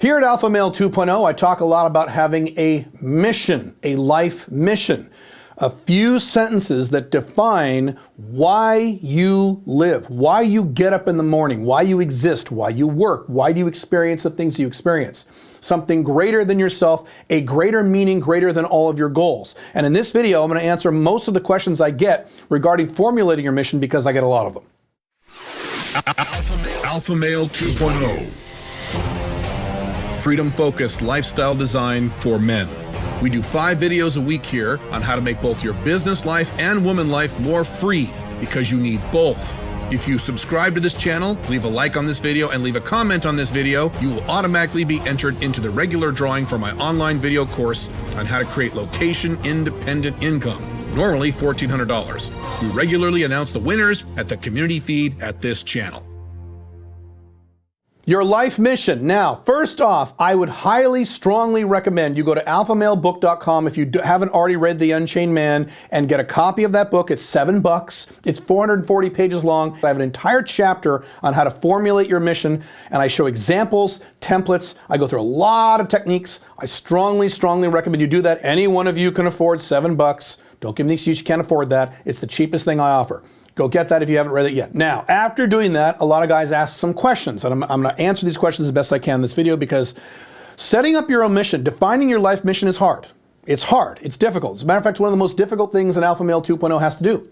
Here at Alpha Male 2.0, I talk a lot about having a mission, a life mission. A few sentences that define why you live, why you get up in the morning, why you exist, why you work, why do you experience the things you experience. Something greater than yourself, a greater meaning, greater than all of your goals. And in this video, I'm going to answer most of the questions I get regarding formulating your mission because I get a lot of them. Alpha Male 2.0. Freedom-focused lifestyle design for men. We do 5 videos a week here on how to make both your business life and woman life more free, because you need both. If you subscribe to this channel, leave a like on this video, and leave a comment on this video, you will automatically be entered into the regular drawing for my online video course on how to create location-independent income, normally $1,400. We regularly announce the winners at the community feed at this channel. Your life mission. Now, first off, I would highly, strongly recommend you go to alphamalebook.com if you haven't already read The Unchained Man and get a copy of that book. It's $7. It's 440 pages long. I have an entire chapter on how to formulate your mission, and I show examples, templates. I go through a lot of techniques. I strongly, strongly recommend you do that. Any one of you can afford $7. Don't give me the excuse you can't afford that. It's the cheapest thing I offer. Go get that if you haven't read it yet. Now, after doing that, a lot of guys ask some questions, and I'm going to answer these questions as best I can in this video, because setting up your own mission, defining your life mission is hard. It's hard. It's difficult. As a matter of fact, one of the most difficult things an Alpha Male 2.0 has to do.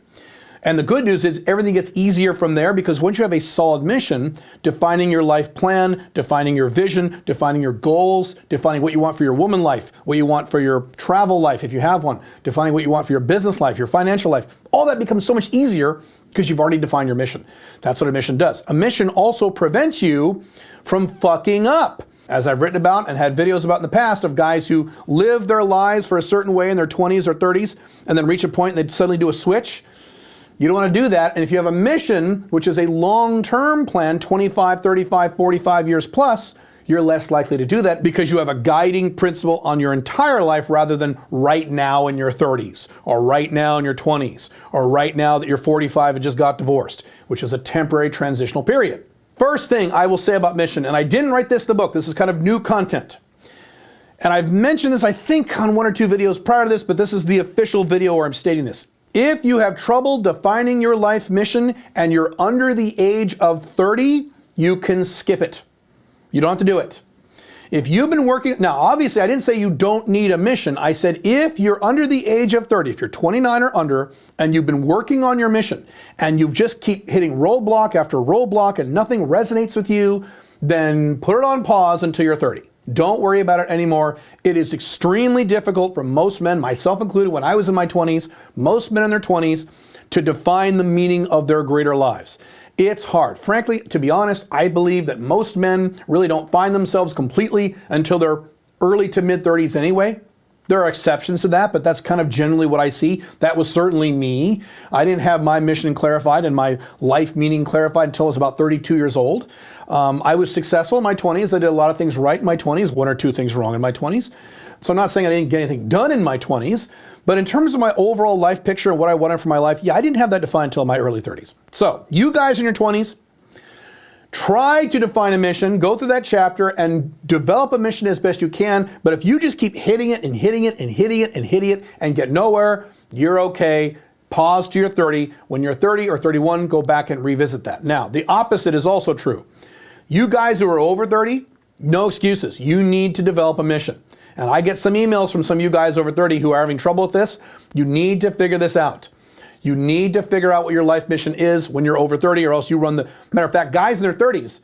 And the good news is everything gets easier from there, because once you have a solid mission, defining your life plan, defining your vision, defining your goals, defining what you want for your woman life, what you want for your travel life if you have one, defining what you want for your business life, your financial life, all that becomes so much easier because you've already defined your mission. That's what a mission does. A mission also prevents you from fucking up. As I've written about and had videos about in the past of guys who live their lives for a certain way in their 20s or 30s and then reach a point and they suddenly do a switch. You don't want to do that. And if you have a mission, which is a long-term plan, 25, 35, 45 years plus, you're less likely to do that because you have a guiding principle on your entire life rather than right now in your 30s or right now in your 20s or right now that you're 45 and just got divorced, which is a temporary transitional period. First thing I will say about mission, and I didn't write this in the book, this is kind of new content. And I've mentioned this, I think, on 1 or 2 videos prior to this, but this is the official video where I'm stating this. If you have trouble defining your life mission and you're under the age of 30, you can skip it. You don't have to do it. If you've been working, now obviously I didn't say you don't need a mission. I said if you're under the age of 30, if you're 29 or under, and you've been working on your mission, and you just keep hitting roadblock after roadblock and nothing resonates with you, then put it on pause until you're 30. Don't worry about it anymore. It is extremely difficult for most men, myself included, when I was in my 20s, most men in their 20s, to define the meaning of their greater lives. It's hard. Frankly, to be honest, I believe that most men really don't find themselves completely until their early to mid 30s anyway. There are exceptions to that, but that's kind of generally what I see. That was certainly me. I didn't have my mission clarified and my life meaning clarified until I was about 32 years old. I was successful in my 20s. I did a lot of things right in my 20s, 1 or 2 things wrong in my 20s. So I'm not saying I didn't get anything done in my 20s, but in terms of my overall life picture and what I wanted for my life, yeah, I didn't have that defined until my early 30s. So you guys in your 20s, try to define a mission, go through that chapter and develop a mission as best you can. But if you just keep hitting it and hitting it and hitting it and hitting it and get nowhere, you're okay. Pause to your 30. When you're 30 or 31, go back and revisit that. Now, the opposite is also true. You guys who are over 30, no excuses. You need to develop a mission. And I get some emails from some of you guys over 30 who are having trouble with this. You need to figure this out. You need to figure out what your life mission is when you're over 30, or else you run the... Matter of fact, guys in their 30s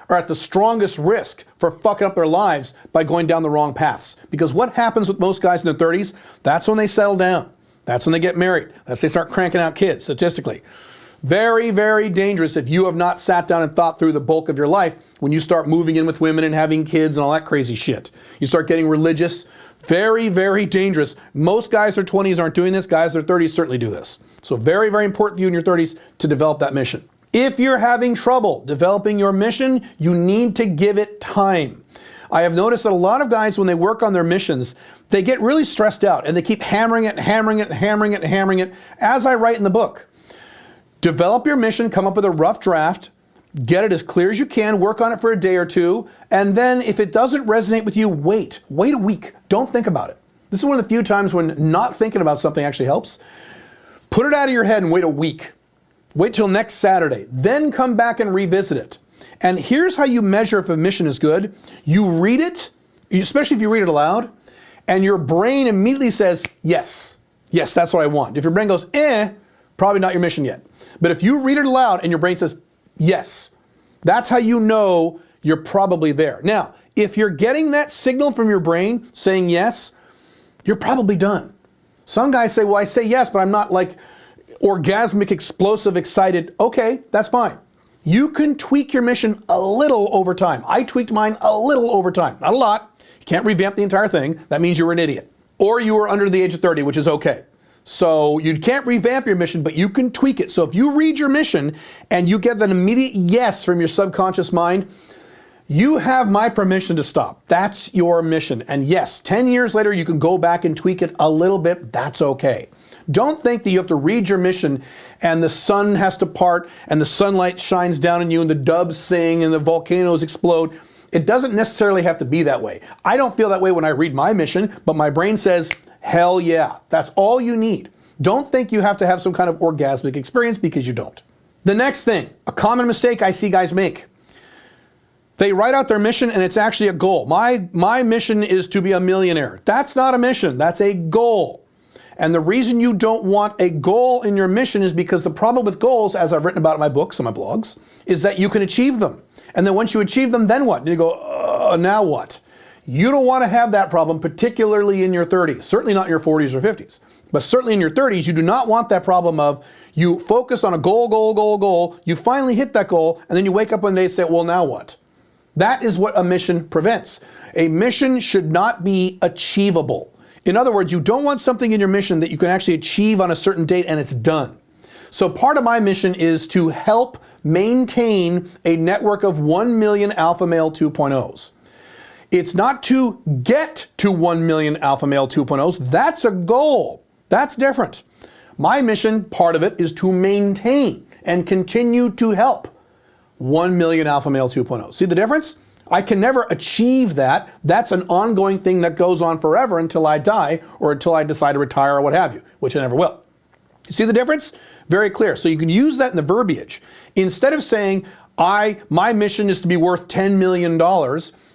are at the strongest risk for fucking up their lives by going down the wrong paths. Because what happens with most guys in their 30s, that's when they settle down. That's when they get married. That's when they start cranking out kids, statistically. Very, very dangerous if you have not sat down and thought through the bulk of your life when you start moving in with women and having kids and all that crazy shit. You start getting religious. Very, very dangerous. Most guys in their 20s aren't doing this. Guys in their 30s certainly do this. So very, very important for you in your 30s to develop that mission. If you're having trouble developing your mission, you need to give it time. I have noticed that a lot of guys, when they work on their missions, they get really stressed out and they keep hammering it, hammering it, hammering it, hammering it. As I write in the book, develop your mission, come up with a rough draft, Get it as clear as you can, work on it for a day or two, and then if it doesn't resonate with you, wait a week. Don't think about it. This is one of the few times when not thinking about something actually helps. Put it out of your head and wait a week. Wait till next Saturday, then come back and revisit it. And here's how you measure if a mission is good. You read it, especially if you read it aloud, and your brain immediately says, yes, that's what I want. If your brain goes, probably not your mission yet. But if you read it aloud and your brain says, yes, that's how you know you're probably there. Now, if you're getting that signal from your brain saying yes, you're probably done. Some guys say, well, I say yes, but I'm not like orgasmic, explosive, excited. Okay, that's fine. You can tweak your mission a little over time. I tweaked mine a little over time, not a lot. You can't revamp the entire thing. That means you were an idiot. Or you were under the age of 30, which is okay. So you can't revamp your mission, but you can tweak it. So if you read your mission and you get an immediate yes from your subconscious mind, you have my permission to stop. That's your mission. And yes, 10 years later, you can go back and tweak it a little bit. That's okay. Don't think that you have to read your mission and the sun has to part and the sunlight shines down on you and the doves sing and the volcanoes explode. It doesn't necessarily have to be that way. I don't feel that way when I read my mission, but my brain says, hell yeah. That's all you need. Don't think you have to have some kind of orgasmic experience, because you don't. The next thing, a common mistake I see guys make. They write out their mission and it's actually a goal. My mission is to be a millionaire. That's not a mission, that's a goal. And the reason you don't want a goal in your mission is because the problem with goals, as I've written about in my books and my blogs, is that you can achieve them. And then once you achieve them, then what? And you go, now what? You don't want to have that problem, particularly in your 30s, certainly not in your 40s or 50s, but certainly in your 30s, you do not want that problem of you focus on a goal, you finally hit that goal, and then you wake up one day and say, well, now what? That is what a mission prevents. A mission should not be achievable. In other words, you don't want something in your mission that you can actually achieve on a certain date and it's done. So part of my mission is to help maintain a network of 1 million alpha male 2.0s. It's not to get to 1 million alpha male 2.0s. That's a goal. That's different. My mission, part of it, is to maintain and continue to help 1 million alpha male 2.0. See the difference? I can never achieve that. That's an ongoing thing that goes on forever until I die or until I decide to retire or what have you, which I never will. You see the difference? Very clear. So you can use that in the verbiage. Instead of saying, my mission is to be worth $10 million,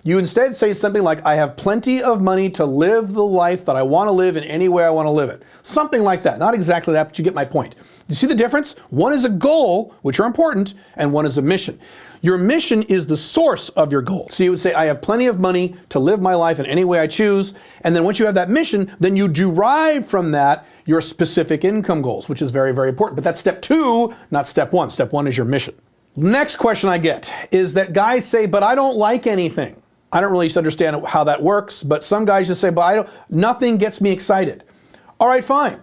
you instead say something like, I have plenty of money to live the life that I want to live in any way I want to live it. Something like that. Not exactly that, but you get my point. You see the difference? One is a goal, which are important, and one is a mission. Your mission is the source of your goal. So you would say, I have plenty of money to live my life in any way I choose. And then once you have that mission, then you derive from that your specific income goals, which is very, very important. But that's step 2, not step 1. Step 1 is your mission. Next question I get is that guys say, but I don't like anything. I don't really understand how that works, but some guys just say, but nothing gets me excited. All right, fine.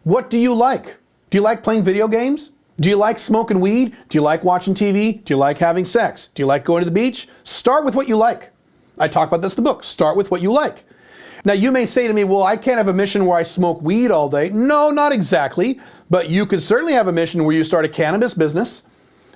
What do you like? Do you like playing video games? Do you like smoking weed? Do you like watching TV? Do you like having sex? Do you like going to the beach? Start with what you like. I talk about this in the book. Start with what you like. Now you may say to me, well, I can't have a mission where I smoke weed all day. No, not exactly. But you could certainly have a mission where you start a cannabis business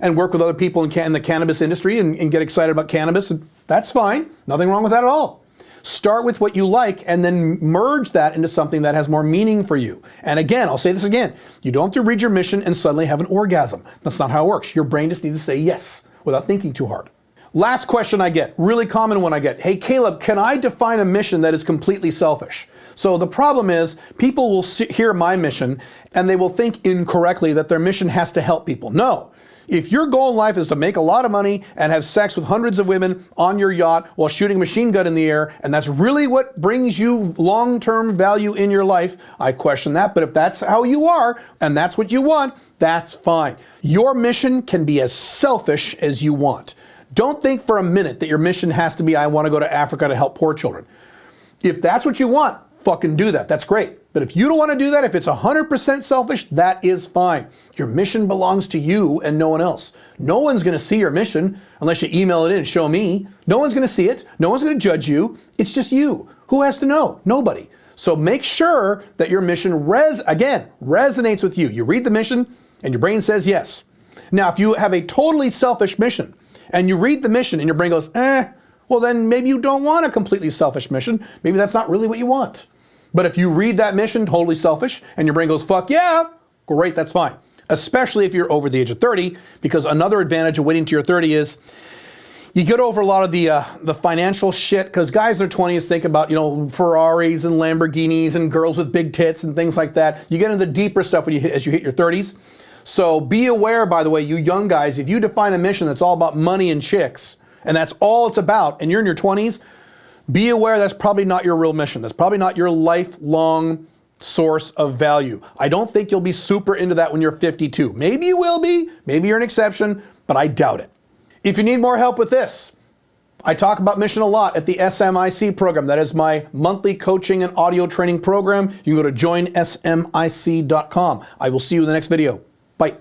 and work with other people in the cannabis industry and get excited about cannabis. That's fine. Nothing wrong with that at all. Start with what you like and then merge that into something that has more meaning for you. And again, I'll say this again. You don't have to read your mission and suddenly have an orgasm. That's not how it works. Your brain just needs to say yes without thinking too hard. Last question I get, really common one I get. Hey, Caleb, can I define a mission that is completely selfish? So the problem is people will hear my mission and they will think incorrectly that their mission has to help people. No. If your goal in life is to make a lot of money and have sex with hundreds of women on your yacht while shooting a machine gun in the air, and that's really what brings you long-term value in your life, I question that. But if that's how you are and that's what you want, that's fine. Your mission can be as selfish as you want. Don't think for a minute that your mission has to be, I want to go to Africa to help poor children. If that's what you want, fucking do that. That's great. But if you don't want to do that, if it's 100% selfish, that is fine. Your mission belongs to you and no one else. No one's going to see your mission unless you email it in and show me. No one's going to see it. No one's going to judge you. It's just you. Who has to know? Nobody. So make sure that your mission resonates with you. You read the mission and your brain says yes. Now, if you have a totally selfish mission and you read the mission and your brain goes, well, then maybe you don't want a completely selfish mission. Maybe that's not really what you want. But if you read that mission totally selfish and your brain goes, fuck yeah, great, that's fine. Especially if you're over the age of 30, because another advantage of waiting till you're 30 is you get over a lot of the financial shit, because guys in their 20s think about, Ferraris and Lamborghinis and girls with big tits and things like that. You get into the deeper stuff as you hit your 30s. So be aware, by the way, you young guys, if you define a mission that's all about money and chicks, and that's all it's about, and you're in your 20s, be aware that's probably not your real mission. That's probably not your lifelong source of value. I don't think you'll be super into that when you're 52. Maybe you will be, maybe you're an exception, but I doubt it. If you need more help with this, I talk about mission a lot at the SMIC program. That is my monthly coaching and audio training program. You can go to joinsmic.com. I will see you in the next video. Bye.